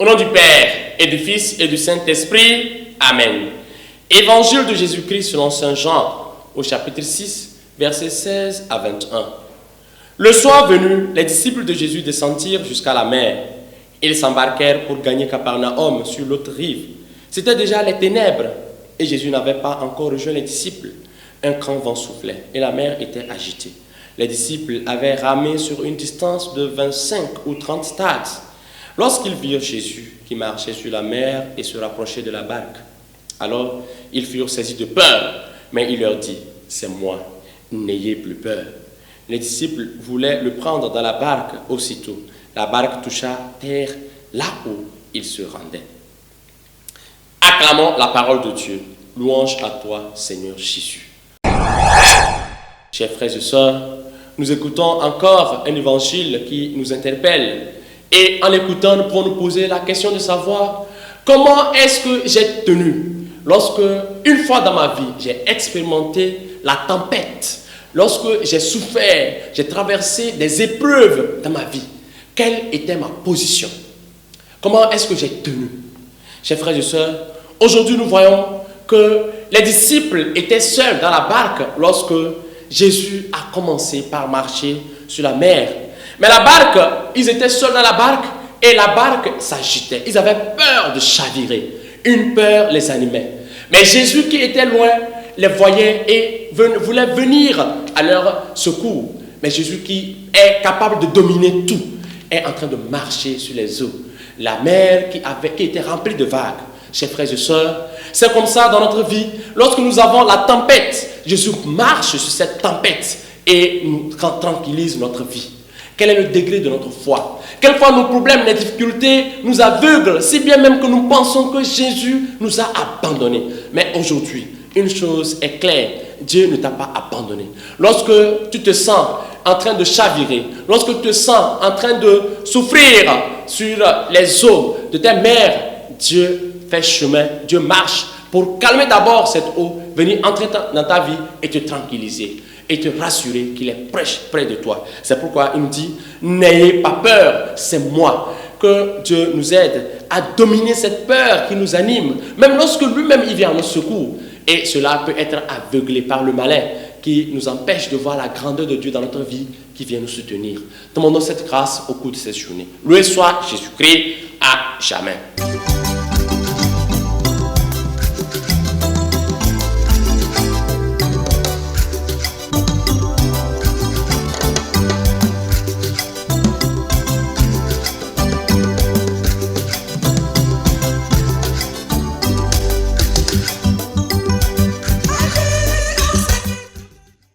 Au nom du Père, et du Fils, et du Saint-Esprit. Amen. Évangile de Jésus-Christ selon Saint Jean, au chapitre 6, versets 16 à 21. Le soir venu, les disciples de Jésus descendirent jusqu'à la mer. Ils s'embarquèrent pour gagner Capernaum sur l'autre rive. C'était déjà les ténèbres, et Jésus n'avait pas encore rejoint les disciples. Un grand vent soufflait, et la mer était agitée. Les disciples avaient ramé sur une distance de 25 ou 30 stades. Lorsqu'ils virent Jésus qui marchait sur la mer et se rapprochait de la barque, alors ils furent saisis de peur, mais il leur dit, « C'est moi, n'ayez plus peur. » Les disciples voulaient le prendre dans la barque aussitôt. La barque toucha terre là où il se rendait. Acclamons la parole de Dieu. Louange à toi, Seigneur Jésus. Chers frères et sœurs, nous écoutons encore un évangile qui nous interpelle. Et en l'écoutant, nous pouvons nous poser la question de savoir comment est-ce que j'ai tenu lorsque, une fois dans ma vie, j'ai expérimenté la tempête, lorsque j'ai souffert, j'ai traversé des épreuves dans ma vie. Quelle était ma position? Comment est-ce que j'ai tenu? Chers frères et sœurs, aujourd'hui nous voyons que les disciples étaient seuls dans la barque lorsque Jésus a commencé par marcher sur la mer. Mais la barque, ils étaient seuls dans la barque et la barque s'agitait. Ils avaient peur de chavirer. Une peur les animait. Mais Jésus qui était loin les voyait et voulait venir à leur secours. Mais Jésus qui est capable de dominer tout est en train de marcher sur les eaux. La mer qui était remplie de vagues. Chers frères et sœurs, c'est comme ça dans notre vie. Lorsque nous avons la tempête, Jésus marche sur cette tempête et nous tranquillise notre vie. Quel est le degré de notre foi? Quelquefois nos problèmes, les difficultés nous aveuglent, si bien même que nous pensons que Jésus nous a abandonnés. Mais aujourd'hui, une chose est claire, Dieu ne t'a pas abandonné. Lorsque tu te sens en train de chavirer, lorsque tu te sens en train de souffrir sur les eaux de tes mers, Dieu fait chemin, Dieu marche pour calmer d'abord cette eau, venir entrer dans ta vie et te tranquilliser et te rassurer qu'il est près de toi. C'est pourquoi il nous dit, n'ayez pas peur, c'est moi. Que Dieu nous aide à dominer cette peur qui nous anime, même lorsque lui-même il vient à notre secours. Et cela peut être aveuglé par le malin qui nous empêche de voir la grandeur de Dieu dans notre vie qui vient nous soutenir. Demandons cette grâce au cours de cette journée. Loué soit Jésus-Christ à jamais.